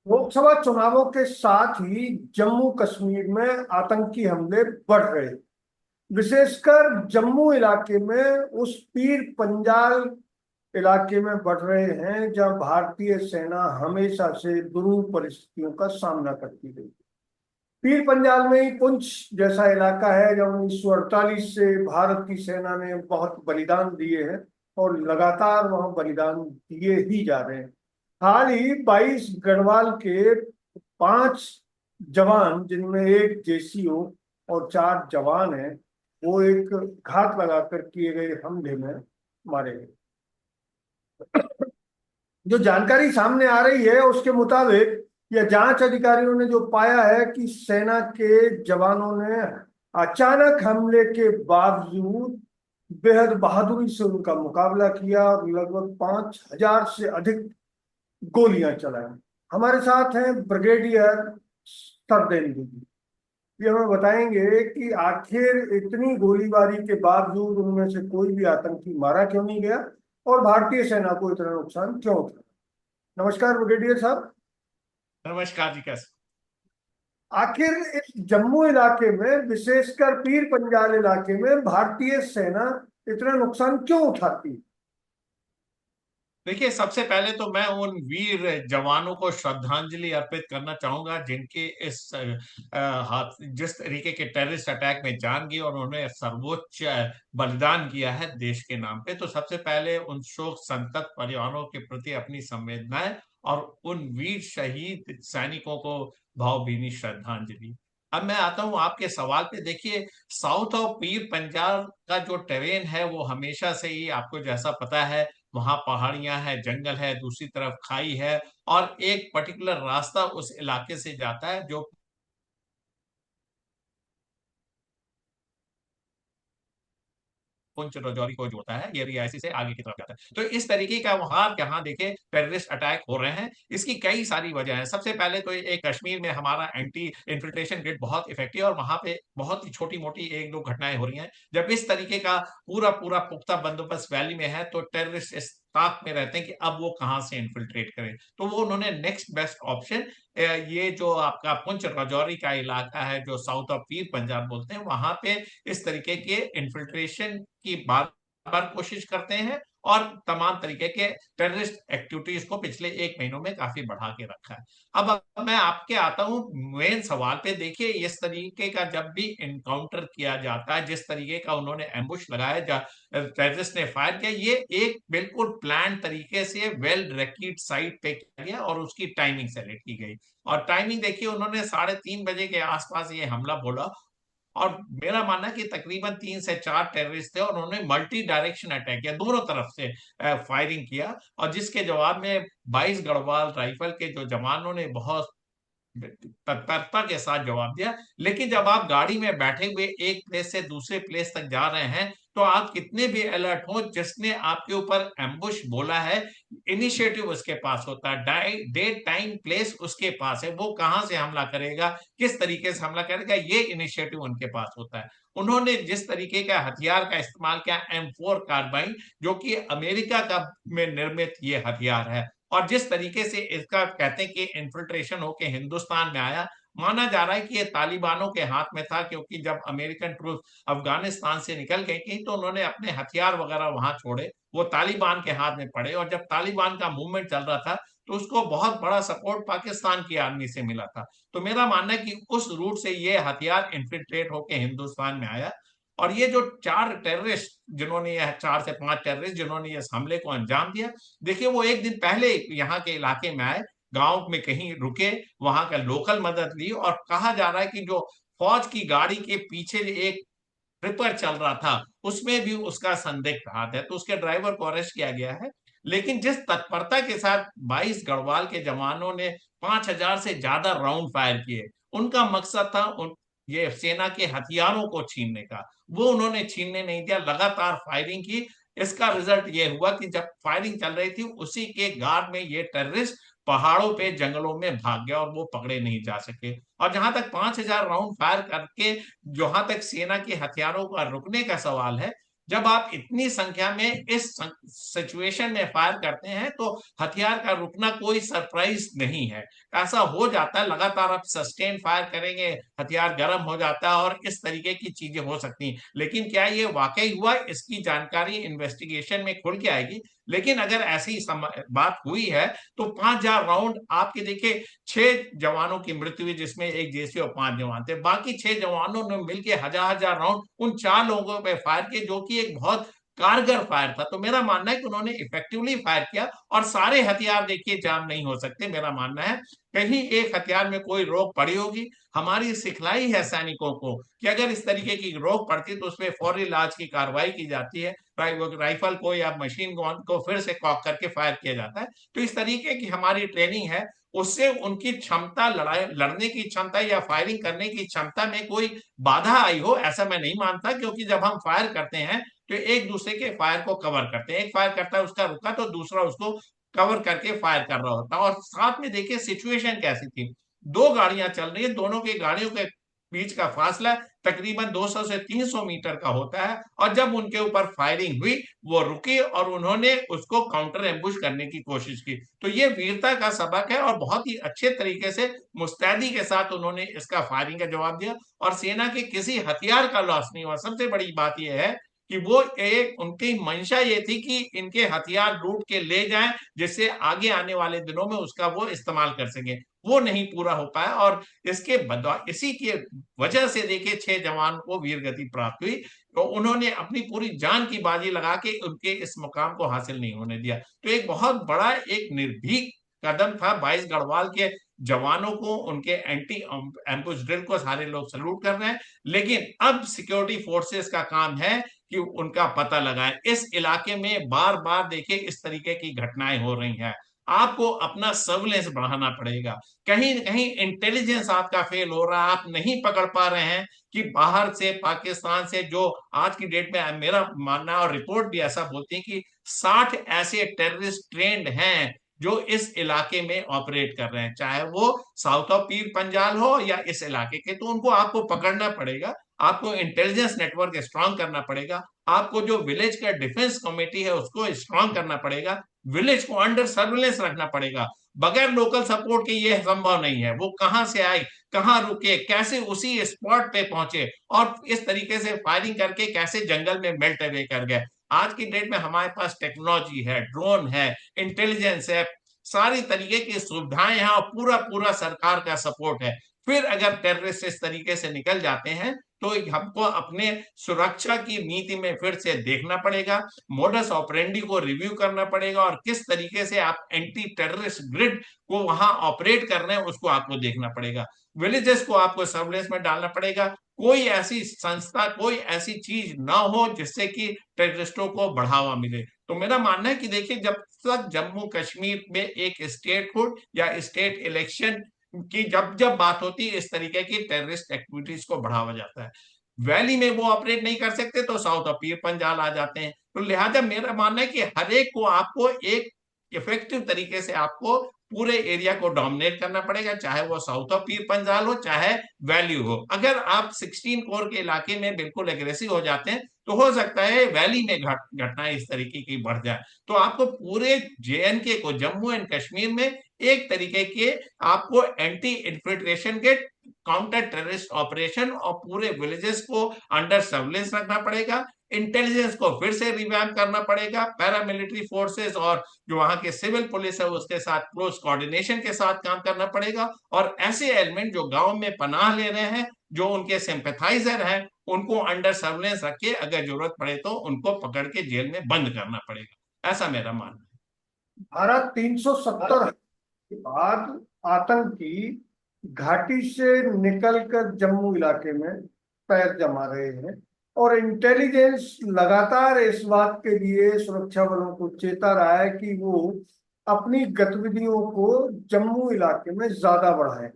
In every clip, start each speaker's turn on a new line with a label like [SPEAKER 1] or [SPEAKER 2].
[SPEAKER 1] लोकसभा चुनावों के साथ ही जम्मू कश्मीर में आतंकी हमले बढ़ रहे, विशेषकर जम्मू इलाके में उस पीर पंजाल इलाके में बढ़ रहे हैं जहां भारतीय सेना हमेशा से दुरूह परिस्थितियों का सामना करती रही। पीर पंजाल में ही पुंछ जैसा इलाका है जहां 1948 से भारत की सेना ने बहुत बलिदान दिए हैं और लगातार वहां बलिदान दिए ही जा रहे हैं। हाल ही 22 गढ़वाल के 5 जवान, जिनमें एक जेसीओ और 4 जवान हैं, वो एक घात लगाकर किए गए हमले में मारे गए। जो जानकारी सामने आ रही है उसके मुताबिक या जांच अधिकारियों ने जो पाया है कि सेना के जवानों ने अचानक हमले के बावजूद बेहद बहादुरी से उनका मुकाबला किया और लगभग 5,000 से अधिक गोलियां चलाई। हमारे साथ हैं ब्रिगेडियर सरदेंदु जी। ये हमें बताएंगे कि आखिर इतनी गोलीबारी के बावजूद उनमें से कोई भी आतंकी मारा क्यों नहीं गया और भारतीय सेना को इतना नुकसान क्यों उठा। नमस्कार ब्रिगेडियर साहब।
[SPEAKER 2] नमस्कार जी। कैसे?
[SPEAKER 1] आखिर इस जम्मू इलाके में, विशेषकर पीर पंजाल इलाके में, भारतीय सेना इतना नुकसान क्यों उठाती है?
[SPEAKER 2] देखिए, सबसे पहले तो मैं उन वीर जवानों को श्रद्धांजलि अर्पित करना चाहूंगा जिनके इस हाथ जिस तरीके के टेररिस्ट अटैक में जान गई और उन्होंने सर्वोच्च बलिदान किया है देश के नाम पे। तो सबसे पहले उन शोक संतप्त परिवारों के प्रति अपनी संवेदनाएं और उन वीर शहीद सैनिकों को भावभीनी श्रद्धांजलि। अब मैं आता हूं आपके सवाल पे। देखिए, साउथ ऑफ पीर पंजाल का जो टेरेन है वो हमेशा से ही आपको जैसा पता है, वहां पहाड़ियां हैं, जंगल है, दूसरी तरफ खाई है और एक पर्टिकुलर रास्ता उस इलाके से जाता है जो पुंछ राजौरी को जोड़ता है। ये रियासी से आगे की तरफ जाता है। तो इस तरीके का वहां जहां देखे टेररिस्ट अटैक हो रहे हैं, इसकी कई सारी वजह है। सबसे पहले तो ये कश्मीर में हमारा एंटी इन्फिल्ट्रेशन ग्रिड बहुत इफेक्टिव है और वहां पे बहुत ही छोटी मोटी एक दो घटनाएं हो रही हैं। जब इस तरीके का पूरा पूरा पुख्ता बंदोबस्त वैली में है तो टेररिस्ट इस ताक में रहते हैं कि अब वो कहां से इन्फिल्ट्रेट करें। तो वो उन्होंने नेक्स्ट बेस्ट ऑप्शन, ये जो आपका पुंछ राजौरी का इलाका है जो साउथ ऑफ पीर पंजाब बोलते हैं, वहां पे इस तरीके के इन्फिल्ट्रेशन की बार बार कोशिश करते हैं और तमाम तरीके के टेररिस्ट एक्टिविटीज को पिछले 1 महीनों में काफी बढ़ा के रखा है। अब मैं आपके आता हूं मेन सवाल पे। देखिए, इस तरीके का जब भी इनकाउंटर किया जाता है, जिस तरीके का उन्होंने एम्बुश लगाया, टेररिस्ट ने फायर किया, ये एक बिल्कुल प्लान तरीके से वेल डायरेक्टेड साइट पे किया गया और उसकी टाइमिंग सेलेक्ट की गई। और टाइमिंग देखिए, उन्होंने 3:30 बजे के आसपास ये हमला बोला और मेरा मानना है कि तकरीबन 3 से 4 टेररिस्ट थे और उन्होंने मल्टी डायरेक्शन अटैक किया, दोनों तरफ से फायरिंग किया। और जिसके जवाब में 22 गढ़वाल राइफल के जो जवानों ने बहुत तत्परता के साथ जवाब दिया। लेकिन जब आप गाड़ी में बैठे हुए एक प्लेस से दूसरे प्लेस तक जा रहे हैं तो आप कितने भी अलर्ट हो, जिसने आपके ऊपर एम्बुश बोला है, इनिशिएटिव उसके पास होता है, डेट टाइम प्लेस उसके पास है, वो कहां से हमला करेगा, किस तरीके से हमला करेगा, ये इनिशिएटिव उनके पास होता है। उन्होंने जिस तरीके का हथियार का इस्तेमाल किया, M4 कार्बाइन, जो कि अमेरिका का में निर्मित ये हथियार है, और जिस तरीके से इसका कहते हैं कि इन्फिल्ट्रेशन होके हिंदुस्तान में आया, माना जा रहा है कि ये तालिबानों के हाथ में था, क्योंकि जब अमेरिकन ट्रूप अफगानिस्तान से निकल गई थी तो उन्होंने अपने हथियार वगैरह वहां छोड़े, वो तालिबान के हाथ में पड़े। और जब तालिबान का मूवमेंट चल रहा था तो उसको बहुत बड़ा सपोर्ट पाकिस्तान की आर्मी से मिला था। तो मेरा मानना है कि उस रूट से ये हथियार इन्फिल्ट्रेट होके हिंदुस्तान में आया। और ये जो 4 टेररिस्ट जिन्होंने, यह 4 से 5 टेररिस्ट जिन्होंने इस हमले को अंजाम दिया, देखिए वो एक दिन पहले यहाँ के इलाके में आए, गांव में कहीं रुके, वहां का लोकल मदद ली, और कहा जा रहा है कि जो फौज की गाड़ी के पीछे एक ट्रिपर चल रहा था उसमें भी उसका संदिग्ध हाथ है, तो उसके ड्राइवर को अरेस्ट किया गया है। लेकिन जिस तत्परता के साथ 22 गढ़वाल के जवानों ने 5,000 से ज्यादा राउंड फायर किए, उनका मकसद था ये सेना के हथियारों को छीनने का, वो उन्होंने छीनने नहीं दिया, लगातार फायरिंग की। इसका रिजल्ट ये हुआ कि जब फायरिंग चल रही थी उसी के गार्ड में ये टेररिस्ट पहाड़ों पे जंगलों में भाग गया और वो पकड़े नहीं जा सके। और जहां तक 5,000 राउंड फायर करके, जहां तक सेना के हथियारों का रुकने का सवाल है, जब आप इतनी संख्या में इस सिचुएशन में फायर करते हैं तो हथियार का रुकना कोई सरप्राइज नहीं है। ऐसा हो जाता है, लगातार आप सस्टेन फायर करेंगे, हथियार गर्म हो जाता है और इस तरीके की चीजें हो सकती हैं। लेकिन क्या ये वाकई हुआ, इसकी जानकारी इन्वेस्टिगेशन में खुल के आएगी। लेकिन अगर ऐसी बात हुई है तो 5,000 राउंड आपके देखिए, 6 जवानों की मृत्यु हुई जिसमें एक जेसी और 5 जवान थे, बाकी 6 जवानों ने मिलकर हजार हजार राउंड उन 4 लोगों पे फायर किए, जो कि एक बहुत कारगर फायर था। तो मेरा मानना है कि उन्होंने इफेक्टिवली फायर किया और सारे हथियार देखिए जाम नहीं हो सकते। मेरा मानना है कहीं एक हथियार में कोई रोक पड़ी होगी। हमारी सिखलाई है सैनिकों को कि अगर इस तरीके की रोक पड़ती तो उसमें फौरी इलाज की कार्रवाई की जाती है, राइफल को या मशीन गन को फिर से कॉक करके फायर किया जाता है। तो इस तरीके की हमारी ट्रेनिंग है, उससे उनकी क्षमता, लड़ाई लड़ने की क्षमता या फायरिंग करने की क्षमता में कोई बाधा आई हो ऐसा मैं नहीं मानता। क्योंकि जब हम फायर करते हैं तो एक दूसरे के फायर को कवर करते हैं, एक फायर करता है उसका रुका तो दूसरा उसको कवर करके फायर कर रहा होता है। और साथ में देखिए सिचुएशन कैसी थी, 2 गाड़ियां चल रही है, दोनों की गाड़ियों के बीच का फासला तकरीबन 200 से 300 मीटर का होता है। और जब उनके ऊपर फायरिंग हुई, वो रुके और उन्होंने उसको काउंटर एम्बुश करने की कोशिश की। तो ये वीरता का सबक है और बहुत ही अच्छे तरीके से मुस्तैदी के साथ उन्होंने इसका फायरिंग का जवाब दिया और सेना के किसी हथियार का लॉस नहीं हुआ। सबसे बड़ी बात यह है कि वो एक उनकी मंशा ये थी कि इनके हथियार लूट के ले जाएं, जिससे आगे आने वाले दिनों में उसका वो इस्तेमाल कर सके। वो नहीं पूरा हो पाया और इसके इसी के वजह से देखिए 6 जवान को वीरगति प्राप्त हुई। तो उन्होंने अपनी पूरी जान की बाजी लगा के उनके इस मुकाम को हासिल नहीं होने दिया। तो एक बहुत बड़ा एक निर्भीक कदम था 22 गढ़वाल के जवानों को, उनके एंटी एम्बुश ड्रिल को सारे लोग सल्यूट कर रहे हैं। लेकिन अब सिक्योरिटी फोर्सेस का काम है कि उनका पता लगाएं। इस इलाके में बार बार देखिए इस तरीके की घटनाएं हो रही हैं। आपको अपना सर्विलेंस बढ़ाना पड़ेगा। कहीं न कहीं इंटेलिजेंस आपका फेल हो रहा है, आप नहीं पकड़ पा रहे हैं कि बाहर से, पाकिस्तान से, जो आज की डेट में मेरा मानना और रिपोर्ट भी ऐसा बोलती है कि 60 ऐसे टेररिस्ट ट्रेंड हैं जो इस इलाके में ऑपरेट कर रहे हैं, चाहे वो साउथ ऑफ पीर पंजाल हो या इस इलाके के। तो उनको आपको पकड़ना पड़ेगा, आपको इंटेलिजेंस नेटवर्क स्ट्रांग करना पड़ेगा, आपको जो विलेज का डिफेंस कमेटी है उसको स्ट्रांग करना पड़ेगा, विलेज को अंडर सर्विलेंस रखना पड़ेगा। बगैर लोकल सपोर्ट के ये संभव नहीं है। वो कहां से आए, कहां रुके, कैसे उसी स्पॉट पे पहुंचे और इस तरीके से फायरिंग करके कैसे जंगल में मेल्ट अवे कर गए। आज की डेट में हमारे पास टेक्नोलॉजी है, ड्रोन है, इंटेलिजेंस है, सारी तरीके की सुविधाएं हैं और पूरा पूरा सरकार का सपोर्ट है। फिर अगर टेररिस्ट इस तरीके से निकल जाते हैं तो हमको अपने सुरक्षा की नीति में फिर से देखना पड़ेगा, मोडस ऑपरेंडी को रिव्यू करना पड़ेगा और किस तरीके से आप एंटी टेररिस्ट ग्रिड को वहां ऑपरेट कर रहे हैं उसको आपको देखना पड़ेगा। विलेजेस को आपको सर्विलेंस में डालना पड़ेगा। कोई ऐसी संस्था, कोई ऐसी चीज ना हो जिससे कि टेररिस्टों को बढ़ावा मिले। तो मेरा मानना है कि देखिए जब तक जम्मू कश्मीर में एक स्टेटहुड या स्टेट इलेक्शन की जब जब बात होती है, इस तरीके की टेररिस्ट एक्टिविटीज को बढ़ावा जाता है। वैली में वो ऑपरेट नहीं कर सकते तो साउथ ऑफ पीर पंजाल आ जाते हैं। तो लिहाजा मेरा मानना है कि हर एक को आपको एक इफेक्टिव तरीके से आपको पूरे एरिया को डोमिनेट करना पड़ेगा, चाहे वो साउथ ऑफ पीर पंजाल हो चाहे वैली हो। अगर आप 16 कोर के इलाके में बिल्कुल एग्रेसिव हो जाते हैं तो हो सकता है वैली में घटनाएं इस तरीके की बढ़ जाए। तो आपको पूरे जेएनके को, जम्मू एंड कश्मीर में एक तरीके के आपको एंटी इन्फिल्ट्रेशन के काउंटर टेररिस्ट ऑपरेशन और पूरे विलेजेस को अंडर सर्विलेंस रखना पड़ेगा। इंटेलिजेंस को फिर से रिवैम्प करना पड़ेगा, पैरामिलिट्री फोर्सेस और जो वहां के सिविल पुलिस है उसके साथ क्लोज कोऑर्डिनेशन के साथ काम करना पड़ेगा। और ऐसे एलिमेंट जो गांव में पनाह ले रहे हैं, जो उनके सिंपैथाइजर हैं, उनको अंडर सर्विलेंस रख के अगर जरूरत पड़े तो उनको पकड़ के जेल में बंद करना पड़ेगा। ऐसा मेरा मानना
[SPEAKER 1] धारा 370 के बाद आतंकी घाटी से निकलकर जम्मू इलाके में पैर जमा रहे हैं और इंटेलिजेंस लगातार इस बात के लिए सुरक्षा बलों को चेता रहा है कि वो अपनी गतिविधियों को जम्मू इलाके में ज्यादा बढ़ाएं।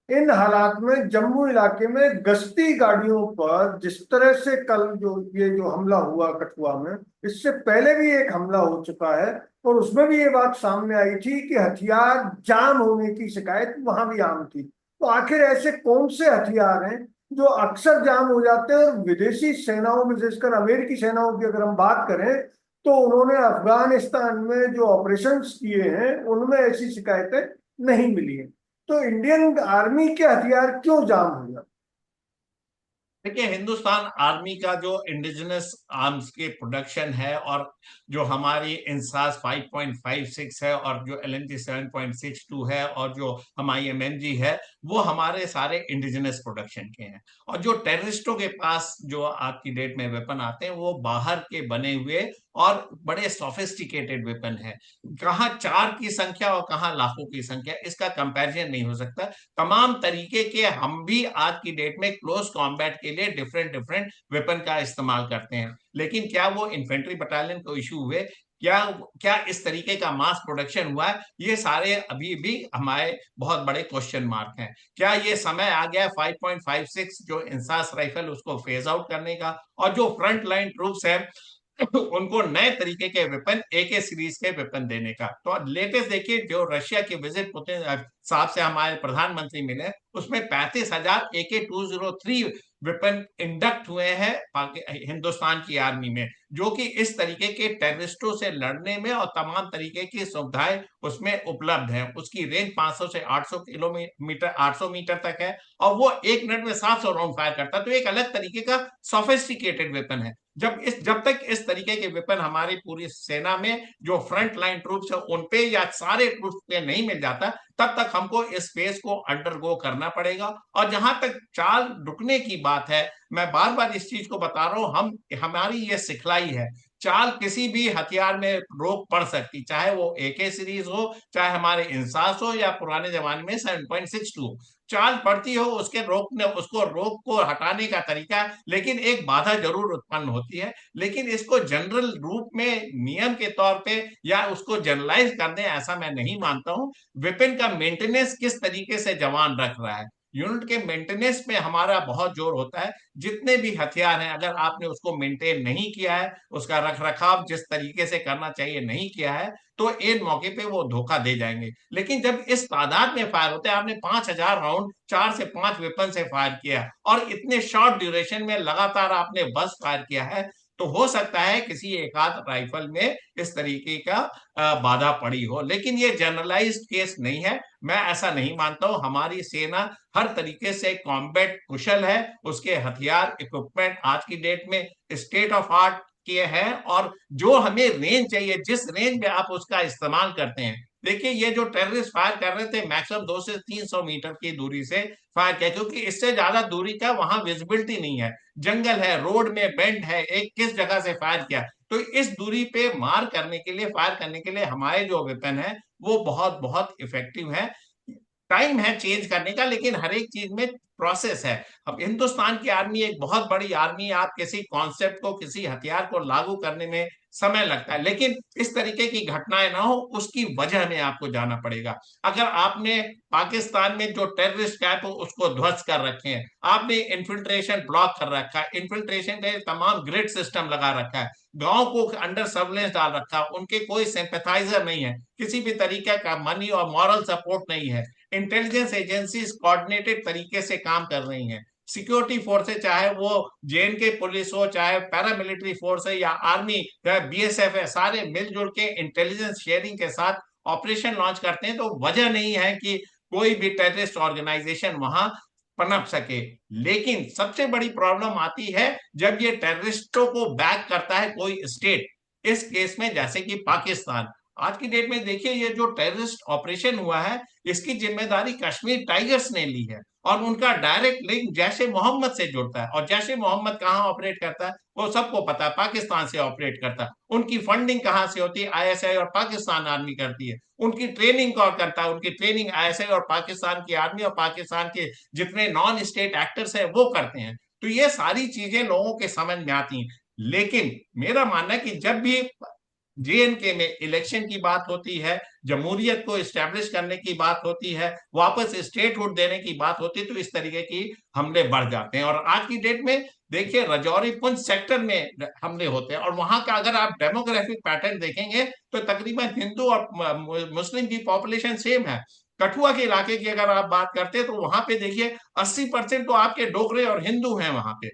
[SPEAKER 1] इन हालात में जम्मू इलाके में गश्ती गाड़ियों पर जिस तरह से कल जो हमला हुआ कठुआ में, इससे पहले भी एक हमला हो चुका है और उसमें भी ये बात सामने आई थी कि हथियार जाम होने की शिकायत वहां भी आम थी। तो आखिर ऐसे कौन से हथियार हैं जो अक्सर जाम हो जाते हैं। और विदेशी सेनाओं में, विशेषकर अमेरिकी सेनाओं की अगर हम बात करें, तो उन्होंने अफगानिस्तान में जो ऑपरेशंस किए हैं उनमें ऐसी शिकायतें नहीं मिली हैं। तो इंडियन आर्मी के हथियार क्यों जाम हो जाते
[SPEAKER 2] देखिए, हिंदुस्तान आर्मी का जो इंडिजिनस आर्म्स के प्रोडक्शन है, और जो हमारी इंसास 5.56 है, और जो एलएमजी 7.62 है, और जो हमारी एमएमजी है, वो हमारे सारे इंडिजिनस प्रोडक्शन के हैं। और जो टेररिस्टों के पास जो आज की डेट में वेपन आते हैं, वो बाहर के बने हुए और बड़े सोफिस्टिकेटेड वेपन है। कहाँ 4 की संख्या और कहाँ लाखों की संख्या, इसका कंपैरिजन नहीं हो सकता। तमाम तरीके के हम भी आज की डेट में क्लोज कॉम्बैट के लिए डिफरेंट डिफरेंट वेपन का इस्तेमाल करते हैं, लेकिन क्या वो इन्फेंट्री बटालियन को इशू हुए, क्या क्या इस तरीके का मास प्रोडक्शन हुआ है, ये सारे अभी भी हमारे बहुत बड़े क्वेश्चन मार्क हैं। क्या ये समय आ गया है 5.56 जो इंसास राइफल उसको फेज आउट करने का, और जो फ्रंट लाइन ट्रूप्स है उनको नए तरीके के वेपन, एके सीरीज के वेपन देने का। तो लेटेस्ट देखिए, जो रशिया के विजिट पुतिन साहब से हमारे प्रधानमंत्री मिले, उसमें 35,000 AK-203 वेपन इंडक्ट हुए हैं हिंदुस्तान की आर्मी में, जो कि इस तरीके के टेररिस्टों से लड़ने में और तमाम तरीके की सुविधाएं उसमें उपलब्ध हैं। उसकी रेंज 500 से 800 किलोमीटर, 800 मीटर तक है, और वो 1 मिनट में 700 राउंड फायर करता है। तो एक अलग तरीके का सोफिस्टिकेटेड वेपन है। जब तक इस तरीके के वेपन हमारी पूरी सेना में जो फ्रंट लाइन ट्रूप्स है उन पे या सारे ट्रूप्स पे नहीं मिल जाता, तब तक हमको इस फेज को अंडरगो करना पड़ेगा। और जहां तक चाल रुकने की बात है, मैं बार बार इस चीज को बता रहा हूं, हमारी ये सिखलाई है। चाल किसी भी हथियार में रोक पड़ सकती, चाहे वो एके सीरीज हो, चाहे हमारे इंसास हो, या पुराने जमाने में 7.62 चाल पड़ती हो, उसको रोक को हटाने का तरीका, लेकिन एक बाधा जरूर उत्पन्न होती है। लेकिन इसको जनरल रूप में नियम के तौर पे या उसको जनरलाइज कर दें, ऐसा मैं नहीं मानता हूं। वेपन का मेंटेनेंस किस तरीके से जवान रख रहा है, यूनिट के मेंटेनेंस में हमारा बहुत जोर होता है। जितने भी हथियार हैं, अगर आपने उसको मेंटेन नहीं किया है, उसका रख रखाव जिस तरीके से करना चाहिए नहीं किया है, तो इन मौके पे वो धोखा दे जाएंगे। लेकिन जब इस तादाद में फायर होते हैं, आपने 5,000 राउंड 4 से 5 वेपन से फायर किया, और इतने शॉर्ट ड्यूरेशन में लगातार आपने बस फायर किया है, तो हो सकता है किसी एक आध राइफल में इस तरीके का बाधा पड़ी हो, लेकिन ये जनरलाइज्ड केस नहीं है। मैं ऐसा नहीं मानता हूं। हमारी सेना हर तरीके से कॉम्बैट कुशल है, उसके हथियार इक्विपमेंट आज की डेट में स्टेट ऑफ आर्ट किए हैं, और जो हमें रेंज चाहिए, जिस रेंज में आप उसका इस्तेमाल करते हैं। देखिए, ये जो टेररिस्ट फायर कर रहे थे, मैक्सिमम 200 से 300 मीटर की दूरी से फायर किया, क्योंकि इससे ज्यादा दूरी का वहां विजिबिलिटी नहीं है, जंगल है, रोड में बेंड है, एक किस जगह से फायर किया। तो इस दूरी पे मार करने के लिए, फायर करने के लिए हमारे जो वेपन है वो बहुत बहुत इफेक्टिव है। टाइम है चेंज करने का, लेकिन हर एक चीज में प्रोसेस है। अब हिंदुस्तान की आर्मी एक बहुत बड़ी आर्मी है, आप किसी कॉन्सेप्ट को, किसी हथियार को लागू करने में समय लगता है, लेकिन इस तरीके की घटनाएं ना हो उसकी वजह में आपको जाना पड़ेगा। अगर आपने पाकिस्तान में जो टेररिस्ट कैंप हो उसको ध्वस्त कर रखे हैं, आपने इन्फिल्ट्रेशन ब्लॉक कर रखा है, इन्फिल्ट्रेशन के तमाम ग्रिड सिस्टम लगा रखा है, गांव को अंडर सर्वेलेंस डाल रखा है, उनके कोई सिंपैथाइजर नहीं है, किसी भी तरीके का मनी और मॉरल सपोर्ट नहीं है, इंटेलिजेंस एजेंसीज कोऑर्डिनेटेड तरीके से काम कर रही हैं, सिक्योरिटी फोर्सेस, चाहे वो जेएनके पुलिस हो, चाहे पैरामिलिट्री फोर्स है, या आर्मी, चाहे बीएसएफ है, सारे मिलजुल के इंटेलिजेंस शेयरिंग के साथ ऑपरेशन लॉन्च करते हैं। तो वजह नहीं है कि कोई भी टेररिस्ट ऑर्गेनाइजेशन वहां पनप सके। लेकिन सबसे बड़ी प्रॉब्लम आती है जब ये टेररिस्टों को बैक करता है कोई स्टेट, इस केस में जैसे कि पाकिस्तान। आज की डेट में देखिए, ये जो टेररिस्ट ऑपरेशन हुआ है, इसकी जिम्मेदारी कश्मीर टाइगर्स ने ली है, और उनका डायरेक्ट लिंक जैश ए मोहम्मद से जुड़ता है। और जैश ए मोहम्मद कहाँ ऑपरेट करता है, वो सबको पता है, पाकिस्तान से ऑपरेट करता है। उनकी फंडिंग कहाँ से होती है, आईएसआई और पाकिस्तान आर्मी करती है। उनकी ट्रेनिंग कौन करता है, उनकी ट्रेनिंग आईएसआई और पाकिस्तान की आर्मी और पाकिस्तान के जितने नॉन स्टेट एक्टर्स हैं वो करते हैं। तो ये सारी चीजें लोगों के समझ में आती हैं। लेकिन मेरा मानना है कि जब भी जेएनके में इलेक्शन की बात होती है, जमहूरियत को इस्टेब्लिश करने की बात होती है, वापस स्टेटहुड देने की बात होती है, तो इस तरीके की हमले बढ़ जाते हैं। और आज की डेट में देखिए, रजौरी पुंछ सेक्टर में हमले होते हैं, और वहां का अगर आप डेमोग्राफिक पैटर्न देखेंगे, तो तकरीबन हिंदू और मुस्लिम की पॉपुलेशन सेम है। कठुआ के इलाके की अगर आप बात करते हैं तो वहां पे देखिए 80% तो आपके डोगरे और हिंदू हैं वहां पे,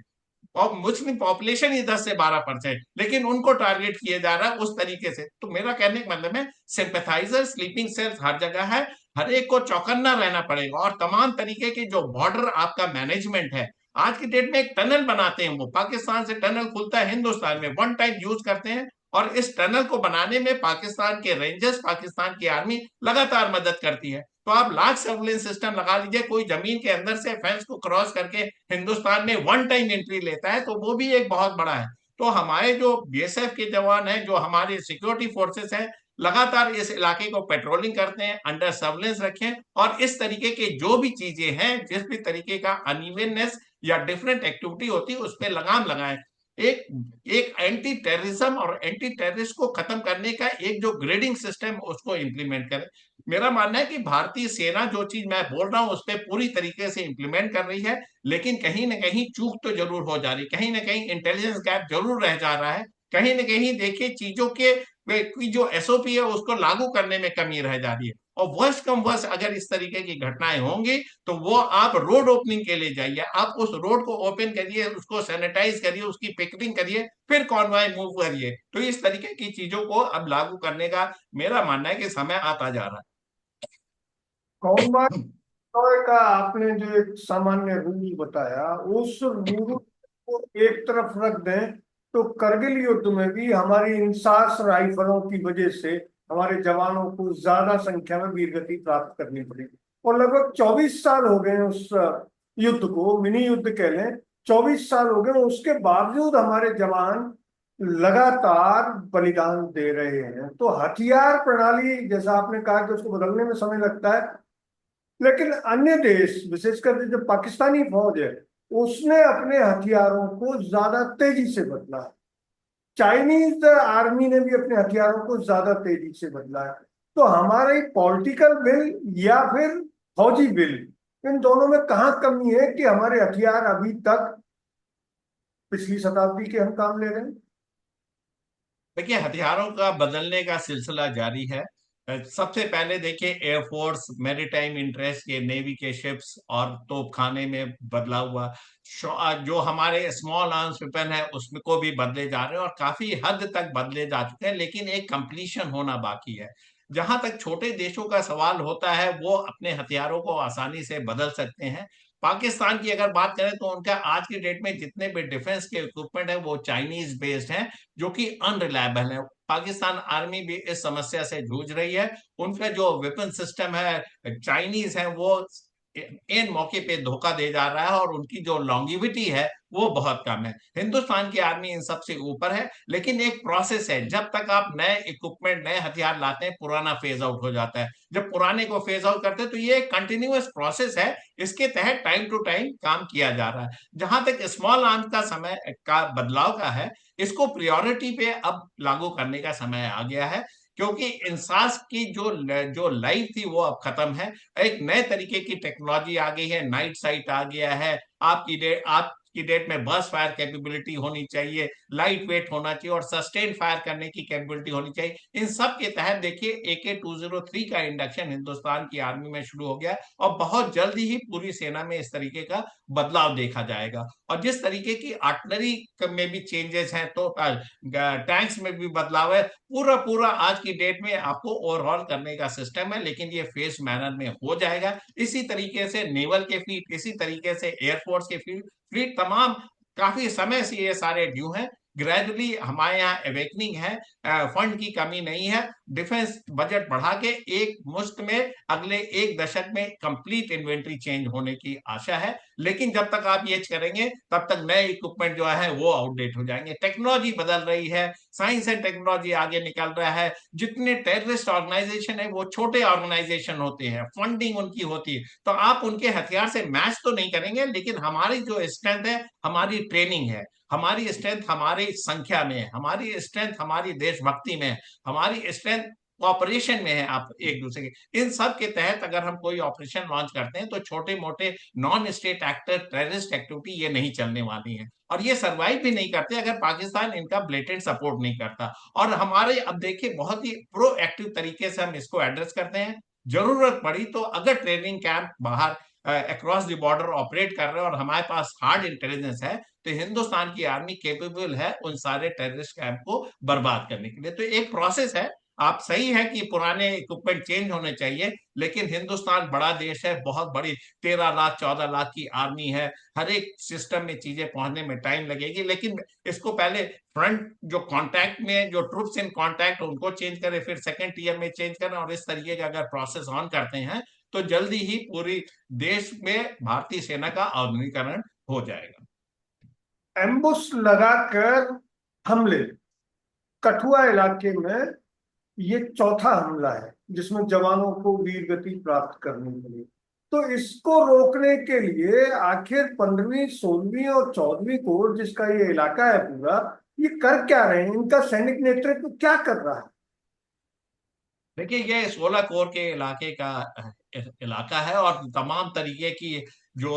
[SPEAKER 2] और मुस्लिम पॉपुलेशन ही 10 से 12%, लेकिन उनको टारगेट किया जा रहा है उस तरीके से। तो मेरा कहने का मतलब है सिंपैथाइजर स्लीपिंग सेल्स हर जगह है, हर एक को चौकन्ना रहना पड़ेगा, और तमाम तरीके के जो बॉर्डर आपका मैनेजमेंट है, आज की डेट में एक टनल बनाते हैं, वो पाकिस्तान से टनल खुलता है हिंदुस्तान में, वन टाइम यूज करते हैं, और इस टनल को बनाने में पाकिस्तान के रेंजर्स, पाकिस्तान की आर्मी लगातार मदद करती है। तो आप लार्ज सर्विलेंस सिस्टम लगा लीजिए, कोई जमीन के अंदर से फेंस को क्रॉस करके हिंदुस्तान में वन टाइम एंट्री लेता है, तो वो भी एक बहुत बड़ा है। तो हमारे जो बीएसएफ के जवान हैं, जो हमारे सिक्योरिटी फोर्सेस हैं, लगातार इस इलाके को पेट्रोलिंग करते हैं, अंडर सर्विलेंस रखें, और इस तरीके के जो भी चीजें हैं, जिस भी तरीके का अनइवननेस या डिफरेंट एक्टिविटी होती है, उस पर लगाम लगाएं। एक एक एंटी टेररिज्म और एंटी टेररिस्ट को खत्म करने का एक जो ग्रेडिंग सिस्टम, उसको इंप्लीमेंट करें। मेरा मानना है कि भारतीय सेना जो चीज मैं बोल रहा हूं उस पर पूरी तरीके से इंप्लीमेंट कर रही है, लेकिन कहीं ना कहीं चूक तो जरूर हो जा रही, कहीं ना कहीं इंटेलिजेंस गैप जरूर रह जा रहा है, कहीं ना कहीं देखिए चीजों के की जो एसओपी है उसको लागू करने में कमी रह जा रही है। और वर्ष कम वर्ष अगर इस तरीके की घटनाएं होंगी, तो वो आप रोड ओपनिंग के लिए जाइए, आप उस रोड को ओपन करिए, उसको सैनिटाइज करिए, उसकी पिकटिंग करिए, फिर कॉन्वॉय मूव करिए। तो इस तरीके की चीजों को अब लागू करने का मेरा मानना है कि समय आता जा रहा
[SPEAKER 1] कौन बात
[SPEAKER 2] है।
[SPEAKER 1] का आपने जो एक सामान्य रूल बताया, उस रूल को एक तरफ रख दें तो करगिल युद्ध में भी हमारी इंसास राइफलों की वजह से हमारे जवानों को ज्यादा संख्या में वीरगति प्राप्त करनी पड़ी, और लगभग 24 साल हो गए उस युद्ध को, मिनी युद्ध कह लें, 24 साल हो गए, उसके बावजूद हमारे जवान लगातार बलिदान दे रहे हैं। तो हथियार प्रणाली, जैसा आपने कहा कि उसको बदलने में समय लगता है, लेकिन अन्य देश, विशेषकर जो पाकिस्तानी फौज है, उसने अपने हथियारों को ज्यादा तेजी से बदला है। चाइनीज आर्मी ने भी अपने हथियारों को ज्यादा तेजी से बदला है। तो हमारी पॉलिटिकल विल या फिर फौजी विल, इन दोनों में कहाँ कमी है कि हमारे हथियार अभी तक पिछली शताब्दी के हम काम ले रहे हैं?
[SPEAKER 2] देखिए हथियारों का बदलने का सिलसिला जारी है। सबसे पहले देखिए एयरफोर्स, मैरीटाइम इंटरेस्ट, ये नेवी के शिप्स और तोपखाने में बदला हुआ, जो हमारे स्मॉल आर्म्स वेपन है उसमें को भी बदले जा रहे हैं, और काफी हद तक बदले जा चुके हैं, लेकिन एक कंप्लीशन होना बाकी है। जहां तक छोटे देशों का सवाल होता है, वो अपने हथियारों को आसानी से बदल सकते हैं। पाकिस्तान की अगर बात करें तो उनका आज की डेट में जितने भी डिफेंस के इक्विपमेंट है वो चाइनीज बेस्ड हैं, जो कि अनरिलायबल है। पाकिस्तान आर्मी भी इस समस्या से जूझ रही है। उनका जो वेपन सिस्टम है चाइनीज है, वो इन मौके पे धोखा दे जा रहा है, और उनकी जो लॉन्गिविटी है वो बहुत कम है। हिंदुस्तान की आर्मी इन सबसे ऊपर है, लेकिन एक प्रोसेस है, जब तक आप नए इक्विपमेंट, नए हथियार लाते हैं, पुराना फेज आउट हो जाता है। जब पुराने को फेज आउट करते हैं, तो ये एक कंटिन्यूअस प्रोसेस है, इसके तहत टाइम टू टाइम काम किया जा रहा है। जहां तक स्मॉल आर्म्स का समय का बदलाव का है, इसको प्रायोरिटी पे अब लागू करने का समय आ गया है, क्योंकि इंसास की जो लाइफ थी वो अब खत्म है। एक नए तरीके की टेक्नोलॉजी आ गई है, नाइट साइट आ गया है, आपकी डेट में बर्स्ट फायर कैपेबिलिटी होनी चाहिए, लाइट वेट होना चाहिए, और सस्टेन फायर करने की कैपेबिलिटी होनी चाहिए। इन सब के तहत देखिए AK-203 का इंडक्शन हिंदुस्तान की आर्मी में शुरू हो गया है, और बहुत जल्दी ही पूरी सेना में इस तरीके का बदलाव देखा जाएगा। और जिस तरीके की आर्टिलरी में भी चेंजेस हैं, तो टैंक्स में भी बदलाव है, पूरा पूरा आज की डेट में आपको ओवरऑल करने का सिस्टम है, लेकिन ये फेस मैनर में हो जाएगा। इसी तरीके से नेवल के फील्ड, इसी तरीके से एयरफोर्स के फील्ड तमाम काफी समय से ये सारे ड्यू हैं। ग्रेजुअली हमारे यहाँ अवेकनिंग है, फंड की कमी नहीं है। डिफेंस बजट बढ़ा के एक मुश्त में अगले एक दशक में कंप्लीट इन्वेंट्री चेंज होने की आशा है, लेकिन जब तक आप ये करेंगे तब तक नए इक्विपमेंट जो है वो आउटडेट हो जाएंगे। टेक्नोलॉजी बदल रही है, साइंस एंड टेक्नोलॉजी आगे निकल रहा है। जितने टेररिस्ट ऑर्गेनाइजेशन है वो छोटे ऑर्गेनाइजेशन होते हैं, फंडिंग उनकी होती है, तो आप उनके हथियार से मैच तो नहीं करेंगे, लेकिन हमारी जो स्ट्रेंथ है, हमारी ट्रेनिंग है, हमारी स्ट्रेंथ हमारी संख्या में है, हमारी स्ट्रेंथ हमारी देशभक्ति में है, हमारी स्ट्रेंथ ऑपरेशन में है। आप एक दूसरे के इन सब के तहत अगर हम कोई ऑपरेशन लॉन्च करते हैं, तो छोटे मोटे non state actor terrorist activity ये नहीं चलने वाली है, और ये सरवाइव भी नहीं करते अगर पाकिस्तान इनका ब्लेटेंट सपोर्ट नहीं करता। और हमारे अब देखिए बहुत ही प्रोएक्टिव तरीके से हम इसको एड्रेस करते हैं। जरूरत पड़ी तो अगर ट्रेनिंग कैंप बाहर अक्रॉस द बॉर्डर ऑपरेट कर रहे हैं और हमारे पास हार्ड इंटेलिजेंस है, तो हिंदुस्तान की आर्मी केपेबल है उन सारे टेररिस्ट कैंप को बर्बाद करने के लिए। तो एक प्रोसेस है। आप सही है कि पुराने इक्विपमेंट चेंज होने चाहिए, लेकिन हिंदुस्तान बड़ा देश है, बहुत बड़ी 13 लाख 14 लाख की आर्मी है। हर एक सिस्टम में चीजें पहुंचने में टाइम लगेगी, लेकिन इसको पहले फ्रंट जो कांटेक्ट में जो ट्रूप्स इन कांटेक्ट उनको चेंज करें, फिर सेकंड टीयर में चेंज करें, और इस तरीके का अगर प्रोसेस ऑन करते हैं तो जल्दी ही पूरी देश में भारतीय सेना का आधुनिकीकरण हो जाएगा।
[SPEAKER 1] एम्बुश लगाकर हमले, कठुआ इलाके में ये चौथा हमला है जिसमें जवानों को वीरगति प्राप्त करनी पड़ी। तो इसको रोकने के लिए आखिर 15वीं 16वीं और 14वीं कोर जिसका ये इलाका है पूरा, ये कर क्या रहे हैं? इनका सैनिक नेतृत्व क्या कर रहा है?
[SPEAKER 2] देखिए, ये 16 कोर के इलाके का इलाका है, और तमाम तरीके की जो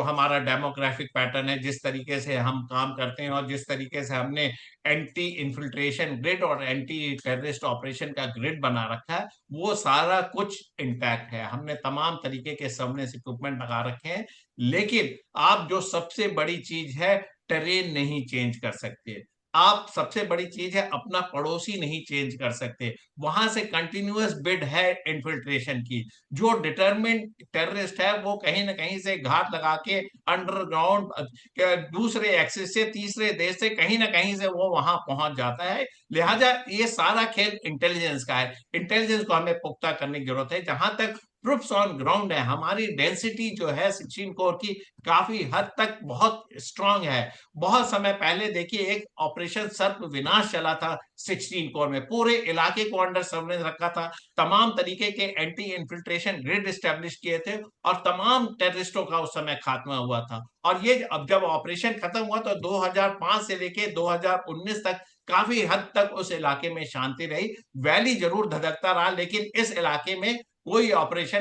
[SPEAKER 2] हमारा डेमोग्राफिक पैटर्न है, जिस तरीके से हम काम करते हैं और जिस तरीके से हमने एंटी इन्फिल्ट्रेशन ग्रिड और एंटी टेररिस्ट ऑपरेशन का ग्रिड बना रखा है, वो सारा कुछ इंटैक्ट है। हमने तमाम तरीके के सर्वेलेंस इक्विपमेंट लगा रखे हैं, लेकिन आप जो सबसे बड़ी चीज है, टेरेन नहीं चेंज कर सकते। आप सबसे बड़ी चीज है, अपना पड़ोसी नहीं चेंज कर सकते। वहां से कंटिन्यूअस बिड है इन्फिल्ट्रेशन की। जो डिटरमिन्ड टेररिस्ट है वो कहीं ना कहीं से घात लगा के अंडरग्राउंड दूसरे एक्सिस से तीसरे देश से कहीं ना कहीं से वो वहां पहुंच जाता है। लिहाजा ये सारा खेल इंटेलिजेंस का है। इंटेलिजेंस को हमें पुख्ता करने की जरूरत है। जहां तक ट्रुप्स ऑन ग्राउंड है, हमारी डेंसिटी जो है 16 कोर की काफी हद तक बहुत स्ट्रांग है। बहुत समय पहले देखिए, एक ऑपरेशन सर्प विनाश चला था 16 कोर में, पूरे इलाके को अंडर सर्वेलेंस रखा था, तमाम तरीके के एंटी इन्फिल्ट्रेशन ग्रिड स्टैब्लिश किए थे, और तमाम टेररिस्टों का उस समय खात्मा हुआ था। और ये अब जब ऑपरेशन खत्म हुआ तो 2005 से लेके 2019 तक काफी हद तक उस इलाके में शांति रही। वैली जरूर धधकता रहा, लेकिन इस इलाके में कोई ऑपरेशन,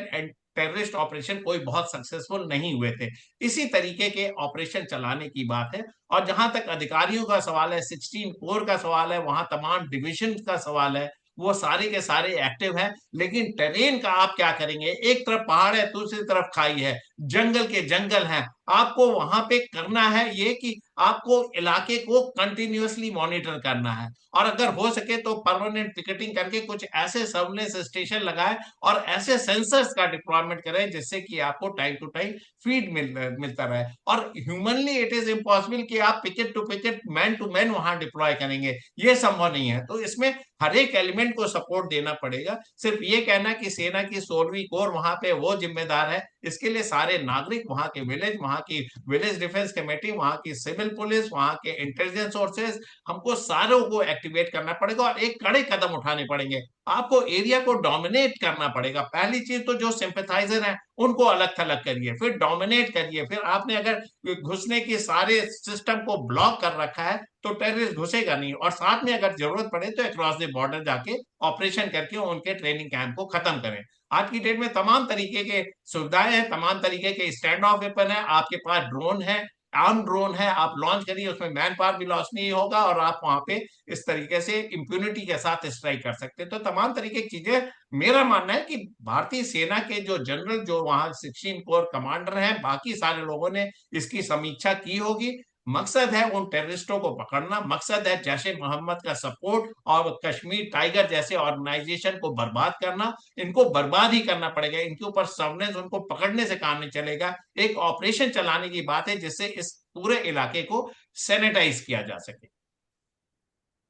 [SPEAKER 2] टेररिस्ट ऑपरेशन कोई बहुत सक्सेसफुल नहीं हुए थे। इसी तरीके के ऑपरेशन चलाने की बात है। और जहां तक अधिकारियों का सवाल है, 16 कोर का सवाल है, वहां तमाम डिविजन का सवाल है, वो सारे के सारे एक्टिव हैं। लेकिन टेरेन का आप क्या करेंगे? एक तरफ पहाड़ है, दूसरी तरफ खाई है, जंगल के जंगल हैं। आपको वहां पे करना है ये कि आपको इलाके को कंटिन्यूअसली मॉनिटर करना है, और अगर हो सके तो परमानेंट टिकटिंग करके कुछ ऐसे सर्वेलेंस स्टेशन लगाए और ऐसे सेंसर्स का डिप्लॉयमेंट करें जिससे कि आपको टाइम टू टाइम फीड मिलता रहे। और ह्यूमनली इट इज इम्पॉसिबल कि आप picket to picket man to man वहां डिप्लॉय करेंगे, ये संभव नहीं है। तो इसमें हर एक एलिमेंट को सपोर्ट देना पड़ेगा। सिर्फ ये कहना कि सेना की 16वीं कोर वहां पे वो जिम्मेदार है, इसके लिए सारे नागरिक, वहां के विलेज, वहां की विलेज डिफेंस कमेटी, वहां की सिविल पुलिस, वहां के इंटेलिजेंस सोर्सेज, हमको सारों को एक्टिवेट करना पड़ेगा और एक कड़े कदम उठाने पड़ेंगे। आपको एरिया को डोमिनेट करना पड़ेगा। पहली चीज तो जो सिंपैथाइजर हैं उनको अलग थलग करिए, फिर डोमिनेट करिए। फिर आपने अगर घुसने की सारे सिस्टम को ब्लॉक कर रखा है तो टेररिस्ट घुसेगा नहीं, और साथ में अगर जरूरत पड़े तो अक्रॉस द बॉर्डर जाके ऑपरेशन करके उनके ट्रेनिंग कैंप को खत्म करें। आज की डेट में तमाम तरीके के सुविधाएं हैं, तमाम तरीके के स्टैंड ऑफ वेपन है, आपके पास ड्रोन है, आर्म ड्रोन है, आप लॉन्च करिए, उसमें मैन पावर भी लॉस नहीं होगा, और आप वहां पे इस तरीके से इम्प्यूनिटी के साथ स्ट्राइक कर सकते हैं। तो तमाम तरीके की चीजें, मेरा मानना है कि भारतीय सेना के जो जनरल, जो वहां 16 कोर कमांडर हैं, बाकी सारे लोगों ने इसकी समीक्षा की होगी। मकसद है उन टेररिस्टों को पकड़ना, मकसद है जैश ए मोहम्मद का सपोर्ट और कश्मीर टाइगर जैसे ऑर्गेनाइजेशन को बर्बाद करना। इनको बर्बाद ही करना पड़ेगा, इनके ऊपर सर्वेलेंस, उनको पकड़ने से काम नहीं चलेगा। एक ऑपरेशन चलाने की बात है जिससे इस पूरे इलाके को सैनिटाइज किया जा सके।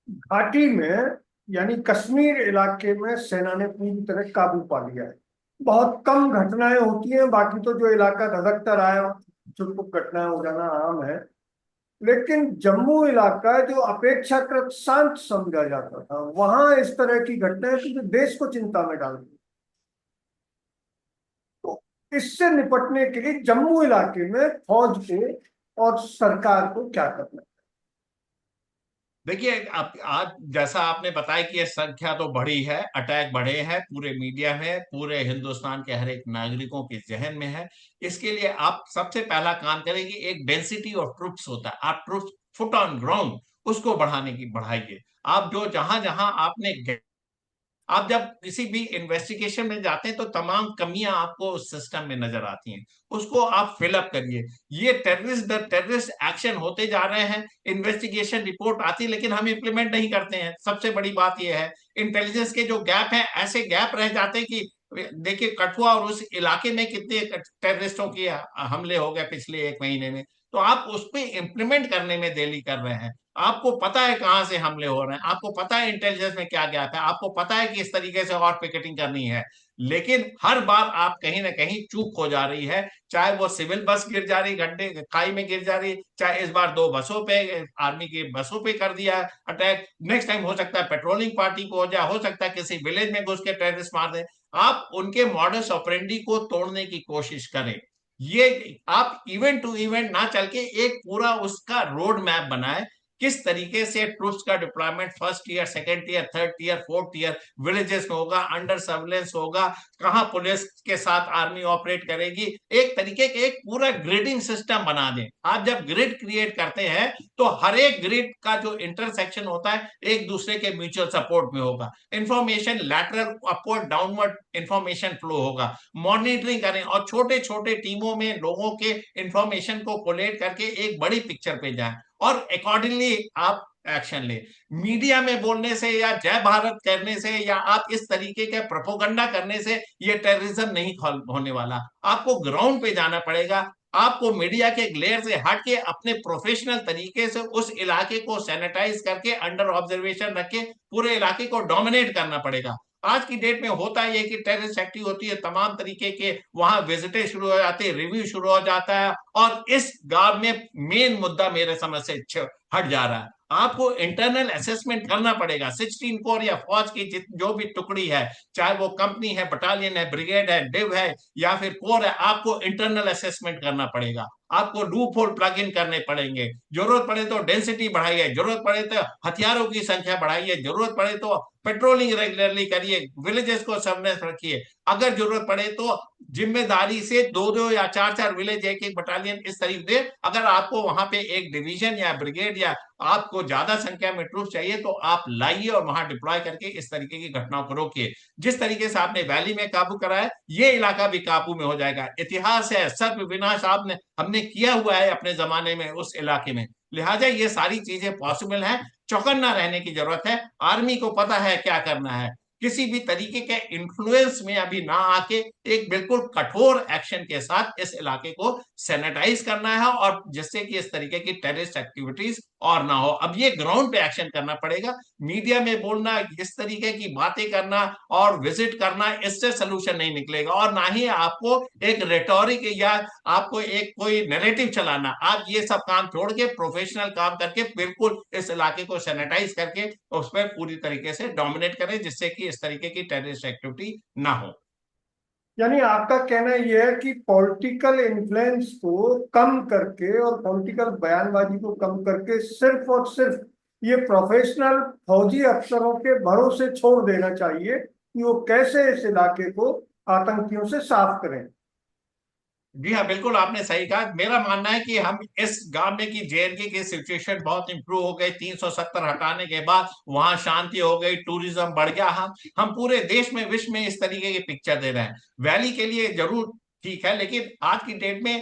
[SPEAKER 1] घाटी में यानी कश्मीर इलाके में सेना ने पूरी तरह काबू पा लिया है। बहुत कम घटनाएं होती हैं, बाकी तो जो इलाका धधकता रहा है, छुटपुट घटनाएं हो जाना आम है। लेकिन जम्मू इलाका जो अपेक्षाकृत शांत समझा जाता था, वहां इस तरह की घटनाएं तो जो देश को चिंता में डाल दी। तो इससे निपटने के लिए जम्मू इलाके में फौज को और सरकार को क्या करना है?
[SPEAKER 2] देखिए, आप आज जैसा आपने बताया कि ये संख्या तो बढ़ी है, अटैक बढ़े हैं, पूरे मीडिया में, पूरे हिंदुस्तान के हर एक नागरिकों के जहन में है। इसके लिए आप सबसे पहला काम करें कि एक डेंसिटी ऑफ ट्रुप्स होता है, आप ट्रुप्स फुट ऑन ग्राउंड उसको बढ़ाने की बढ़ाइए। आप जो जहां जहां आपने आप जब किसी भी इन्वेस्टिगेशन में जाते हैं तो तमाम कमियां आपको उस सिस्टम में नजर आती हैं, उसको आप फिलअप करिए। ये टेररिस्ट एक्शन होते जा रहे हैं, इन्वेस्टिगेशन रिपोर्ट आती है, लेकिन हम इंप्लीमेंट नहीं करते हैं। सबसे बड़ी बात यह है, इंटेलिजेंस के जो गैप हैं, ऐसे गैप रह जाते हैं कि देखिए कठुआ और उस इलाके में कितने टेररिस्टों के हमले हो गए पिछले एक महीने में। तो आप उस पर इम्प्लीमेंट करने में देरी कर रहे हैं। आपको पता है कहां से हमले हो रहे हैं, आपको पता है इंटेलिजेंस में क्या गैप है, आपको पता है कि इस तरीके से और पिकेटिंग करनी है, लेकिन हर बार आप कहीं ना कहीं चूक हो जा रही है। चाहे वो सिविल बस गिर जा रही, गड्ढे खाई में गिर जा रही, चाहे इस बार दो बसों पे, आर्मी की बसों पे कर दिया अटैक, नेक्स्ट टाइम हो सकता है पेट्रोलिंग पार्टी को हो जाए, हो सकता है किसी विलेज में घुस के टेररिस्ट मार दे। आप उनके मॉडस ऑपरेंडी को तोड़ने की कोशिश करें। ये आप इवेंट टू इवेंट ना चल के एक पूरा उसका रोड मैप बनाए, किस तरीके से ट्रूप्स का deployment first year, second year, third year, fourth year villages में होगा, अंडर सर्विलेंस होगा, कहां पुलिस के साथ आर्मी ऑपरेट करेगी, एक तरीके के एक पूरा ग्रिडिंग सिस्टम बना दें। आप जब ग्रिड क्रिएट करते हैं तो हर एक ग्रिड का जो इंटरसेक्शन होता है एक दूसरे के म्यूचुअल सपोर्ट में होगा, information lateral upward downward information flow होगा। मॉनिटरिंग करें और छोटे छोटे टीमों में लोगों के इंफॉर्मेशन को कोलेट करके एक बड़ी पिक्चर पे जाएं और अकॉर्डिंगली आप एक्शन ले। मीडिया में बोलने से या जय भारत करने से या आप इस तरीके के प्रोपोगंडा करने से ये टेररिज्म नहीं होने वाला। आपको ग्राउंड पे जाना पड़ेगा, आपको मीडिया के ग्लेयर से हट के अपने प्रोफेशनल तरीके से उस इलाके को सैनिटाइज करके अंडर ऑब्जर्वेशन रख के पूरे इलाके को डोमिनेट करना पड़ेगा। आज की डेट में होता है कि टेररिस्ट एक्टिव होती है, तमाम तरीके के वहां विजिटें शुरू हो जाते हैं, रिव्यू शुरू हो जाता है, और इस गांव में मेन मुद्दा मेरे समझ से हट जा रहा है। आपको इंटरनल असेसमेंट करना पड़ेगा। 16 कोर या फौज की जो भी टुकड़ी है, चाहे वो कंपनी है, बटालियन है, ब्रिगेड है, डिव है या फिर कोर है, आपको इंटरनल असेसमेंट करना पड़ेगा। आपको लूप होल प्लग इन करने पड़ेंगे, जरूरत पड़े तो डेंसिटी बढ़ाइए, जरूरत पड़े तो हथियारों की संख्या बढ़ाइए, जरूरत पड़े तो पेट्रोलिंग रेगुलरली करिए, विलेजेस को सर्वेलेंस रखिए, अगर जरूरत पड़े तो जिम्मेदारी से दो दो या चार चार विलेज, एक एक बटालियन इस तरीके से, अगर आपको वहां पे एक डिवीजन या ब्रिगेड या आपको ज्यादा संख्या में ट्रूप चाहिए तो आप लाइए और वहां डिप्लॉय करके इस तरीके की घटनाओं को रोकिए। जिस तरीके से आपने वैली में काबू करा है, ये इलाका भी काबू में हो जाएगा। इतिहास है, सर्व विनाश आपने हमने किया हुआ है अपने जमाने में उस इलाके में, लिहाजा ये सारी चीजें पॉसिबल है। चौकन्ना रहने की जरूरत है, आर्मी को पता है क्या करना है। किसी भी तरीके के इन्फ्लुएंस में अभी ना आके एक बिल्कुल कठोर एक्शन के साथ इस इलाके को सैनिटाइज करना है, और जिससे कि इस तरीके की टेररिस्ट एक्टिविटीज और ना हो। अब ये ग्राउंड पे एक्शन करना पड़ेगा। मीडिया में बोलना, इस तरीके की बातें करना और विजिट करना, इससे सोल्यूशन नहीं निकलेगा, और ना ही आपको एक रेटोरिक या आपको एक कोई नैरेटिव चलाना। आप ये सब काम छोड़ के प्रोफेशनल काम करके बिल्कुल इस इलाके को सैनिटाइज करके उस पर पूरी तरीके से डोमिनेट करें, जिससे कि इस तरीके की टेररिस्ट एक्टिविटी ना हो।
[SPEAKER 1] यानी आपका कहना यह है कि पॉलिटिकल इन्फ्लुएंस को कम करके और पॉलिटिकल बयानबाजी को कम करके सिर्फ और सिर्फ ये प्रोफेशनल फौजी अफसरों के भरोसे छोड़ देना चाहिए कि वो कैसे इस इलाके को आतंकियों से साफ करें।
[SPEAKER 2] जी हाँ, बिल्कुल आपने सही कहा। मेरा मानना है कि हम इस गांव में की जेएनके की सिचुएशन बहुत इंप्रूव हो गई, 370 हटाने के बाद वहां शांति हो गई, टूरिज्म बढ़ गया। हम पूरे देश में, विश्व में इस तरीके की पिक्चर दे रहे हैं। वैली के लिए जरूर ठीक है, लेकिन आज की डेट में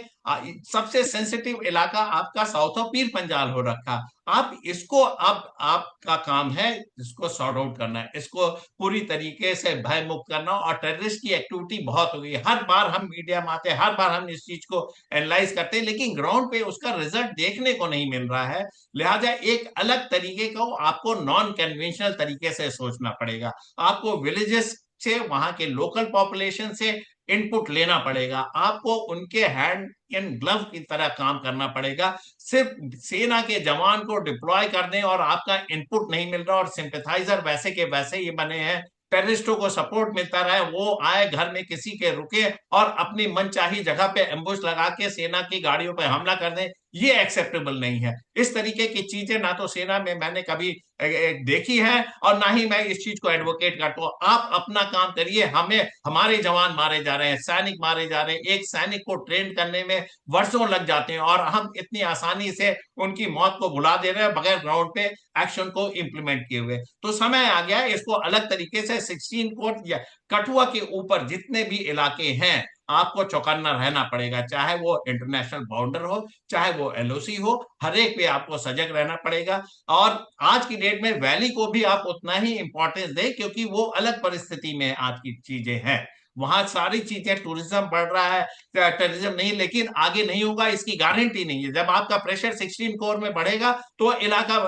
[SPEAKER 2] सबसे सेंसिटिव इलाका आपका साउथ ऑफ पीर पंजाल हो रखा। आप इसको, अब आपका काम है इसको सॉर्ट आउट करना है, इसको पूरी तरीके से भय मुक्त करना। और टेररिस्ट की एक्टिविटी बहुत हो गई, हर बार हम मीडिया में आते हैं, हर बार हम इस चीज को एनालाइज करते हैं, लेकिन ग्राउंड पे उसका रिजल्ट देखने को नहीं मिल रहा है। लिहाजा एक अलग तरीके को आपको नॉन कन्वेंशनल तरीके से सोचना पड़ेगा। आपको विलेजेस से, वहां के लोकल पॉपुलेशन से इनपुट लेना पड़ेगा, आपको उनके हैंड एंड ग्लव की तरह काम करना पड़ेगा। सिर्फ सेना के जवान को डिप्लॉय कर दें और आपका इनपुट नहीं मिल रहा और सिंपैथाइजर वैसे के वैसे ही बने हैं, टेररिस्टों को सपोर्ट मिलता रहे, वो आए घर में किसी के रुके और अपनी मनचाही जगह पे एम्बुश लगा के सेना की गाड़ियों पे हमला कर दें, ये एक्सेप्टेबल नहीं है। इस तरीके की चीजें ना तो सेना में मैंने कभी देखी है और ना ही मैं इस चीज को एडवोकेट करता हूँ। आप अपना काम करिए, हमें हमारे जवान मारे जा रहे हैं, सैनिक मारे जा रहे हैं, एक सैनिक को ट्रेन करने में वर्षों लग जाते हैं और हम इतनी आसानी से उनकी मौत को भुला दे रहे हैं बगैर ग्राउंड पे एक्शन को इम्प्लीमेंट किए हुए। तो समय आ गया है इसको अलग तरीके से 16 कोर्ट या कठुआ के ऊपर जितने भी इलाके हैं आपको चौकन्ना रहना पड़ेगा, चाहे वो इंटरनेशनल बाउंडर हो, चाहे वो एलओसी हो, हर एक पे आपको सजग रहना पड़ेगा। और आज की डेट में वैली को भी आप उतना ही इंपॉर्टेंस दें क्योंकि वो अलग परिस्थिति में आज की चीजें हैं। वहां सारी चीजें, टूरिज्म बढ़ रहा है, टूरिज्म नहीं, लेकिन आगे नहीं होगा इसकी गारंटी नहीं है। जब आपका प्रेशर 16 कोर में बढ़ेगा तो इलाका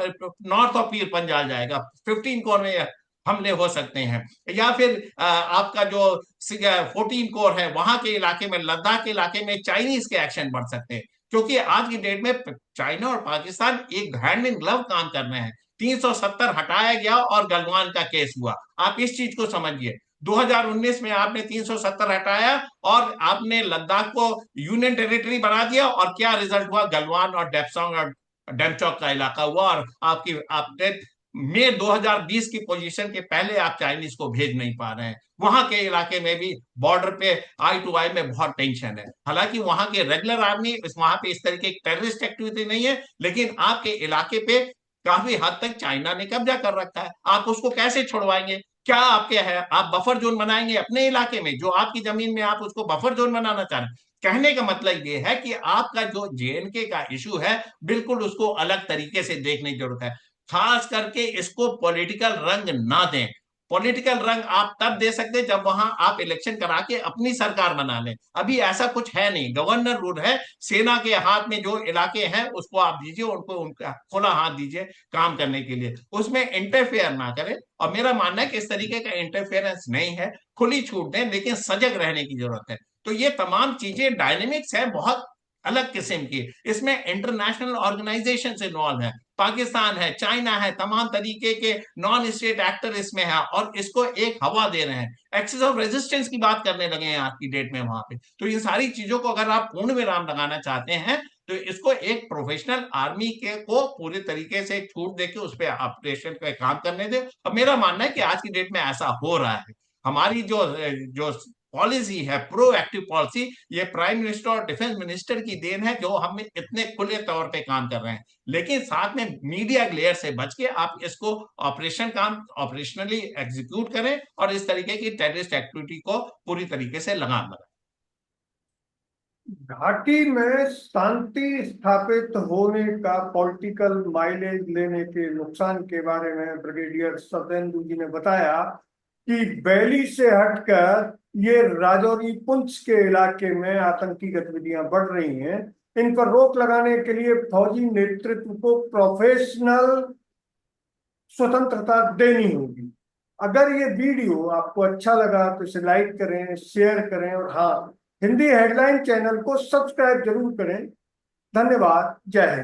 [SPEAKER 2] नॉर्थ ऑफ पीर पंजाल जाएगा, 15 कोर में हमले हो सकते हैं, या फिर आपका जो 14 कोर है वहां के इलाके में, लद्दाख के इलाके में चाइनीज के एक्शन बढ़ सकते हैं। क्योंकि आज की डेट में चाइना और पाकिस्तान एक हैंड इन ग्लव काम कर रहे हैं। 370 हटाया गया और गलवान का केस हुआ, आप इस चीज को समझिए। 2019 में आपने 370 हटाया और आपने लद्दाख को यूनियन टेरिटरी बना दिया और क्या रिजल्ट हुआ, गलवान और डेप्सोंग और डेमचौक का इलाका हुआ। और आपने मई 2020 की पोजीशन के पहले आप चाइनीज को भेज नहीं पा रहे हैं। वहां के इलाके में भी बॉर्डर पे आई टू आई में बहुत टेंशन है। हालांकि वहां के रेगुलर आर्मी वहां पे इस तरीके की टेररिस्ट एक्टिविटी नहीं है, लेकिन आपके इलाके पे काफी हद तक चाइना ने कब्जा कर रखा है। आप उसको कैसे छुड़वाएंगे? क्या आपके है, आप बफर जोन बनाएंगे अपने इलाके में, जो आपकी जमीन में आप उसको बफर जोन बनाना चाह रहे हैं? कहने का मतलब ये है कि आपका जो जेएनके का इशू है बिल्कुल उसको अलग तरीके से देखने की जरूरत है। खास करके इसको पॉलिटिकल रंग ना दें। पॉलिटिकल रंग आप तब दे सकते जब वहां आप इलेक्शन करा के अपनी सरकार बना लें। अभी ऐसा कुछ है नहीं, गवर्नर रूल है, सेना के हाथ में जो इलाके हैं उसको आप दीजिए, उनको उनका खुला हाथ दीजिए काम करने के लिए, उसमें इंटरफेयर ना करें। और मेरा मानना है कि इस तरीके का इंटरफेरेंस नहीं है, खुली छूट दें, लेकिन सजग रहने की जरूरत है। तो ये तमाम चीजें डायनेमिक्स है बहुत अलग किस्म की। इसमें इंटरनेशनल ऑर्गेनाइजेशन इन्वॉल्व है, पाकिस्तान है, चाइना है, तमाम तरीके के नॉन स्टेट एक्टर इसमें है और इसको एक हवा दे रहे हैं। एक्सेस ऑफ रेजिस्टेंस की बात करने लगे हैं आज की डेट में वहां पे। तो इन सारी चीजों को अगर आप पूर्ण विराम लगाना चाहते हैं तो इसको एक प्रोफेशनल आर्मी के को पूरे तरीके से छूट देके उस पर ऑपरेशन पे काम करने दे। और मेरा मानना है कि आज की डेट में ऐसा हो रहा है। हमारी जो जो पॉलिसी है, प्रोएक्टिव पॉलिसी, ये प्राइम मिनिस्टर और डिफेंस मिनिस्टर की देन है जो हम इतने खुले तौर पे काम कर रहे हैं। लेकिन साथ में मीडिया ग्लेयर से बच के आप इसको ऑपरेशनली एग्जीक्यूट करें और इस तरीके की टेररिस्ट एक्टिविटी को पूरी तरीके से लगाम लगाएं।
[SPEAKER 1] घाटी में शांति स्थापित होने का पॉलिटिकल माइलेज लेने के नुकसान के बारे में ब्रिगेडियर सतेंदु जी ने बताया कि वैली से हटकर ये राजौरी पुंछ के इलाके में आतंकी गतिविधियां बढ़ रही हैं। इन पर रोक लगाने के लिए फौजी नेतृत्व को प्रोफेशनल स्वतंत्रता देनी होगी। अगर ये वीडियो आपको अच्छा लगा तो इसे लाइक करें, शेयर करें और हाँ, हिंदी हेडलाइन चैनल को सब्सक्राइब जरूर करें। धन्यवाद। जय हिंद।